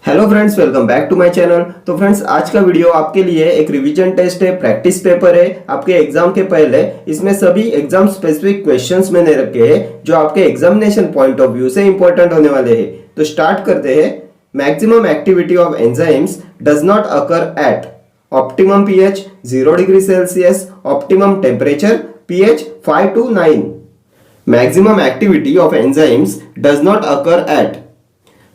Hello friends, welcome back to my channel. तो friends, आज का वीडियो आपके लिए एक रिवीजन टेस्ट है, प्रैक्टिस पेपर है आपके एग्जाम के पहले। इसमें सभी एग्जाम स्पेसिफिक क्वेश्चंस मैंने रखे हैं जो आपके एग्जामिनेशन पॉइंट ऑफ व्यू से इंपॉर्टेंट होने वाले हैं। तो स्टार्ट करते हैं। Maximum activity of enzymes does not occur at optimum pH 0 degree Celsius, optimum temperature pH 5 to 9। Maximum activity of enzymes does not occur at,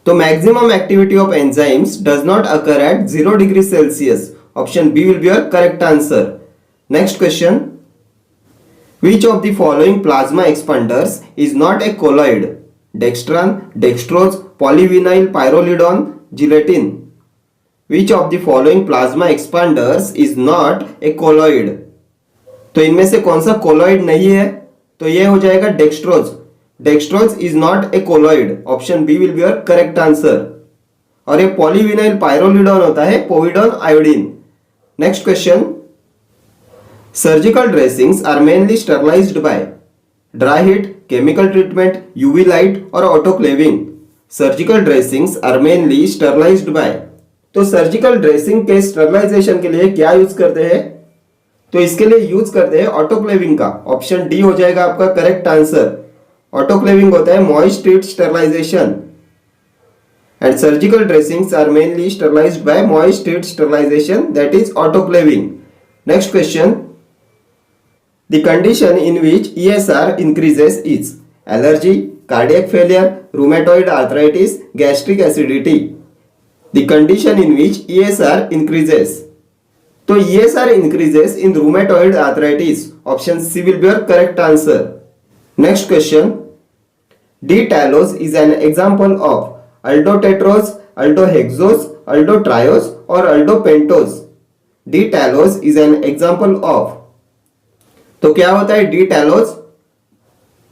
तो maximum activity of enzymes does not occur at 0 degree Celsius. Option B will be your correct answer. Next question, which of the following plasma expanders is not a colloid? Dextran, dextrose, polyvinyl pyrrolidone, gelatin. Which of the following plasma expanders is not a colloid? तो इनमें से कौन सा colloid नहीं है? तो ये हो जाएगा dextrose. Dextrose is not a colloid. Option B will be your correct answer. और ये पॉलीविनाइल पायरोलिडोन होता है, povidone iodine. Next question, surgical dressings are mainly sterilised by dry heat, chemical treatment, UV light और autoclaving. Surgical dressings are mainly sterilised by, तो surgical dressing के sterilisation के लिए क्या यूज करते हैं? तो इसके लिए यूज करते हैं ऑटोक्लेविंग का। ऑप्शन डी हो जाएगा आपका करेक्ट आंसर। ऑटोक्लेविंग होता है moist heat sterilisation and surgical dressings are mainly sterilised by moist heat sterilisation, that is autoclaving. Next question, the condition in which ESR increases is allergy, cardiac failure, rheumatoid arthritis, gastric acidity. The condition in which ESR increases, तो ESR increases in rheumatoid arthritis. Option C will be your correct answer. Next question, D-talose is an example of aldotetrose, aldohexose, aldotriose or aldopentose. D-talose is an example of, तो क्या होता है D talose?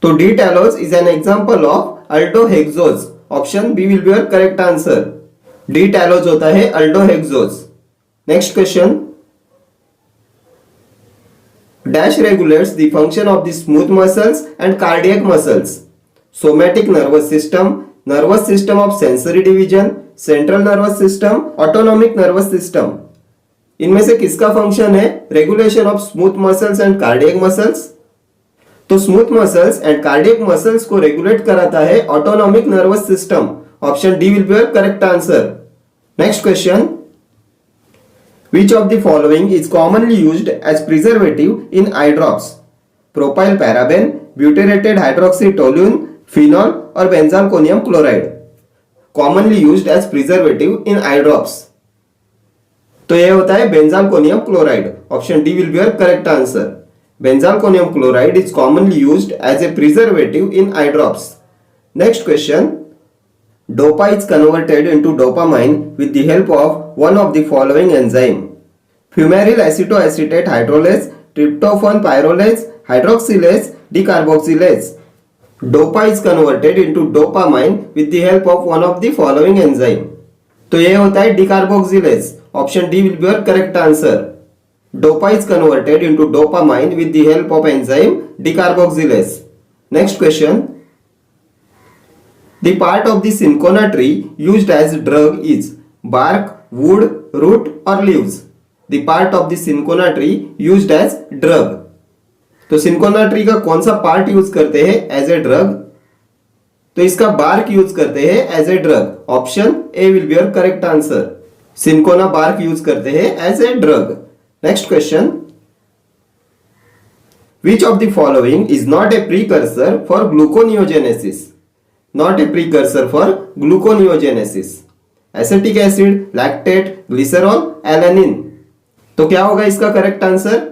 तो D talose is an example of aldohexose. Option B will be your correct answer. D talose होता है aldohexose. Next question, dash regulates the function of the smooth muscles and cardiac muscles? Somatic nervous system of sensory division, central nervous system, autonomic nervous system. इनमें से किसका function है regulation of smooth muscles and cardiac muscles? तो smooth muscles and cardiac muscles को regulate कराता है autonomic nervous system. Option D will be your correct answer. Next question, which of the following is commonly used as preservative in eye drops? Propyl paraben, butyrated hydroxytoluene, phenol और benzalkonium chloride. Commonly used as preservative in eye drops, तो यह होता है benzalkonium chloride. Option D will be your correct answer. Benzalkonium chloride is commonly used as a preservative in eye drops. Next question, dopa is converted into dopamine with the help of one of the following enzyme? Fumaryl acetoacetate hydrolase, tryptophan pyrrolase, hydroxylase, decarboxylase. Dopa is converted into dopamine with the help of one of the following enzyme, तो यह होता है decarboxylase. Option D will be your correct answer. Dopa is converted into dopamine with the help of enzyme decarboxylase. Next question, the part of the cinchona tree used as drug is bark, wood, root और leaves? The part of the cinchona tree used as drug, तो cinchona tree का कौन सा part use करते हैं as a drug? तो इसका bark use करते हैं as a drug. Option A will be your correct answer. Cinchona bark use करते हैं as a drug. Next question, which of the following is not a precursor for gluconeogenesis? Not a precursor for gluconeogenesis? Acetic acid, lactate, glycerol, alanine. तो क्या होगा इसका correct answer?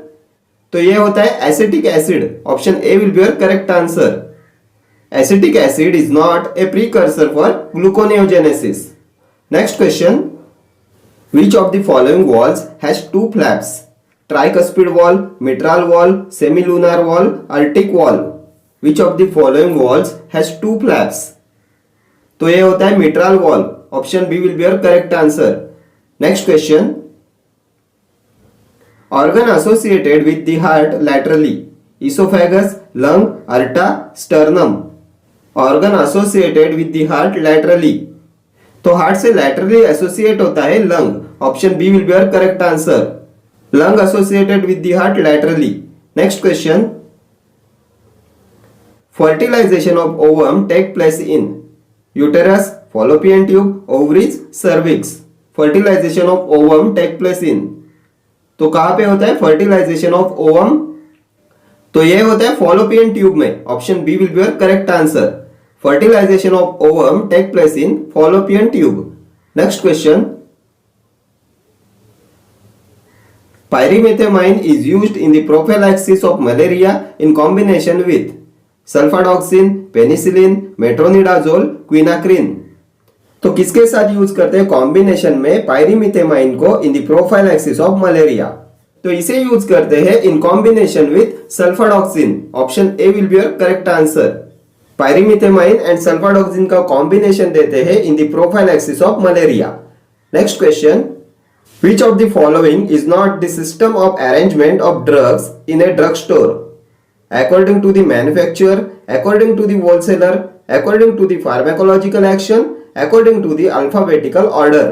तो यह होता है acetic acid. Option A will be your correct answer. Acetic acid is not a precursor for gluconeogenesis. Next question, which of the following walls has two flaps? Tricuspid wall, mitral wall, semilunar wall, aortic wall. Which of the following walls has two flaps? तो ये होता है mitral wall. Option B will be your correct answer. Next question, organ associated with the heart laterally? Esophagus, lung, aorta, sternum. Organ associated with the heart laterally, तो heart से laterally associate होता है lung. Option B will be your correct answer. Lung associated with the heart laterally. Next question, fertilization of ovum take place in uterus, fallopian tube, ovaries, cervix। fertilization of ovum take place in, तो कहां पे होता है fertilization of ovum? तो ये होता है fallopian tube में। Option B will be your correct answer. fertilization of ovum take place in fallopian tube। Next question, pyrimethamine is used in the prophylaxis of malaria in combination with sulfadoxine, penicillin, metronidazole, quinacrine. तो किसके साथ use करते हैं combination में pyrimethamine को in the prophylaxis of malaria? तो इसे use करते हैं in combination with sulfadoxine. Option A will be your correct answer. Pyrimethamine and sulfadoxine का कॉम्बिनेशन देते हैं in the prophylaxis of malaria. Next question, which of the following is not the system of arrangement of drugs in a drugstore? According to the manufacturer, according to the wholesaler, according to the pharmacological action, according to the alphabetical order.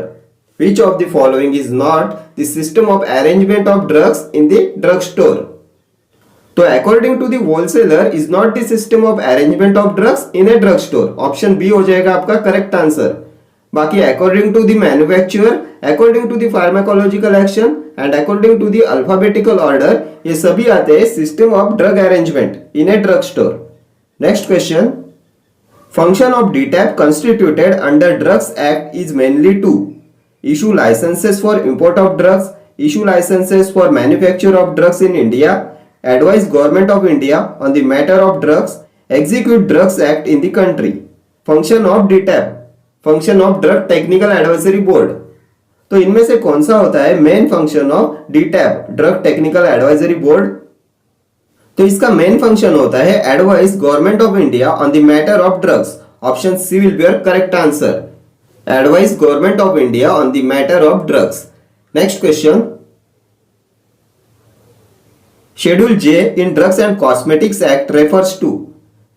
Which of the following is not the system of arrangement of drugs in the drugstore? तो according to the wholesaler is not the system of arrangement of drugs in a drugstore। Option B हो जाएगा आपका correct answer. बाकी according to the manufacturer, according to the pharmacological action and according to the alphabetical order, ये सभी आते हैं system of drug arrangement in a drug store। Next question, function of DTAP constituted under Drugs Act is mainly to issue licenses for import of drugs, issue licenses for manufacture of drugs in India, advise government of India on the matter of drugs, execute Drugs Act in the country। function of DTAP, function of drug technical advisory board. तो इनमें से कौन सा होता है main function of DTAB, drug technical advisory board? तो इसका main function होता है advise government of India on the matter of drugs. Option C will be your correct answer. Advise government of India on the matter of drugs. Next question, schedule J in drugs and cosmetics act refers to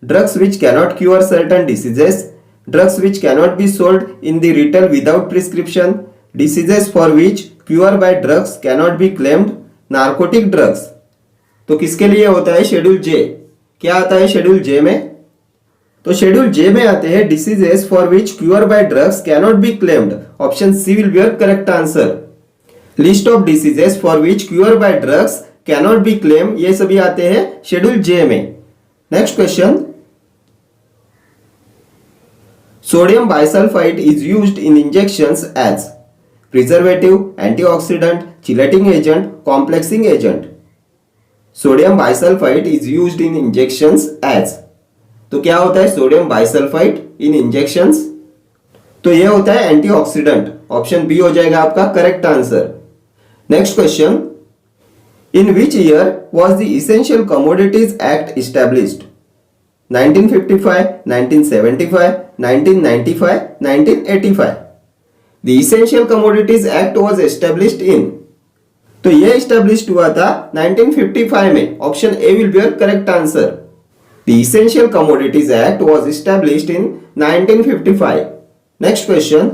drugs which cannot cure certain diseases, drugs which cannot be sold in the retail without prescription, diseases for which cure by drugs cannot be claimed, narcotic drugs। तो किसके लिए होता है schedule जे? क्या आता है schedule J में? तो शेड्यूल जे में आते हैं diseases for which cure by drugs cannot be claimed. Option C will be your correct answer. List of diseases for which cure by drugs cannot be claim, ये सभी आते हैं schedule J में। Next question, sodium bisulfite is used in injections as preservative, antioxidant, chelating agent, complexing agent। sodium bisulfite is used in injections as, तो क्या होता है sodium bisulphide इन injections? तो ये होता है एंटीऑक्सीडेंट। ऑप्शन बी हो जाएगा आपका correct answer. Next question, in which year was the essential commodities act established? 1955, 1975, 1995, 1985। The Essential Commodities Act was established in, तो ये established हुआ था 1955 में। Option A will be your correct answer. The Essential Commodities Act was established in 1955। Next question,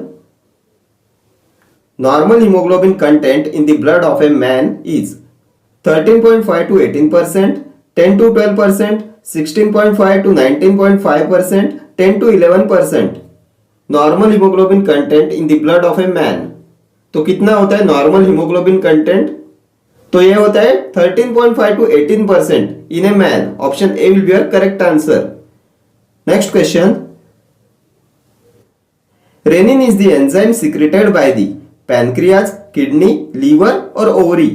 normal hemoglobin content in the blood of a man is 13.5 to 18%, 10 to 12%, 16.5 to 19.5%, 10 to 11%। Normal haemoglobin content in the blood of a man, तो कितना होता है normal haemoglobin content? तो ये होता है 13.5 to 18% in a man. Option A will be your correct answer. Next question, renin is the enzyme secreted by the pancreas, kidney, liver और ovary.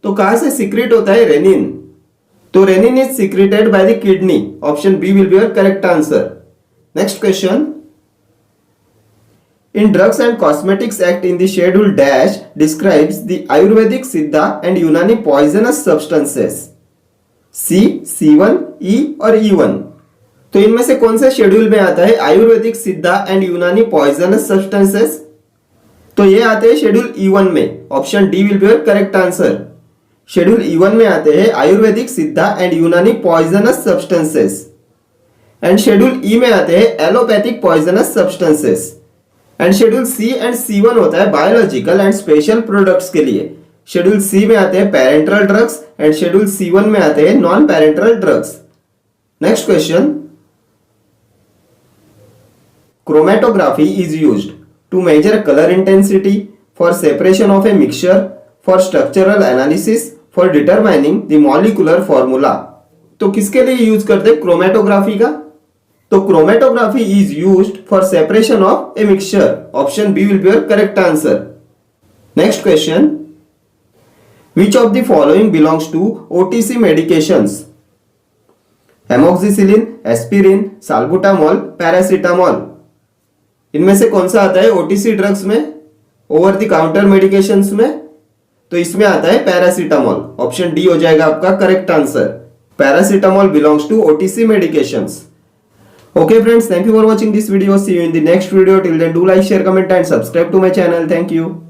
तो कहां से सिक्रेट होता है रेनिन? तो renin is secreted by the kidney. Option B will be your correct answer. Next question, in drugs and cosmetics act in the schedule dash describes the ayurvedic siddha and unani poisonous substances। C, C1, E और E1। तो इनमें से कौन से schedule में आता है Ayurvedic Siddha and Unani poisonous substances? तो ये आते हैं शेड्यूल E1 में। Option D will be your correct answer. Schedule E1 में आते हैं Ayurvedic Siddha and Unani poisonous substances, and schedule E में आते हैं allopathic poisonous substances. And schedule C and C1 होता है बायोलॉजिकल एंड स्पेशल प्रोडक्ट्स के लिए। शेड्यूल सी में आते हैं parental drugs and schedule C1 में आते हैं non parental drugs. Next question, chromatography is used to measure color intensity, for separation of a mixture, for structural analysis, for determining the molecular formula। तो किसके लिए use करते हैं chromatography का? तो chromatography is used for separation of a mixture. Option B will be your correct answer. Next question, which of the following belongs to OTC medications? Amoxicillin, aspirin, salbutamol, paracetamol. इनमें से कौन सा आता है OTC ड्रग्स में, over the counter medications में? तो इसमें आता है पैरासीटामॉल। ऑप्शन डी हो जाएगा आपका correct answer. Paracetamol belongs to OTC medications. Okay friends, thank you for watching this video. See you in the next video. Till then, do like, share, comment and subscribe to my channel. Thank you.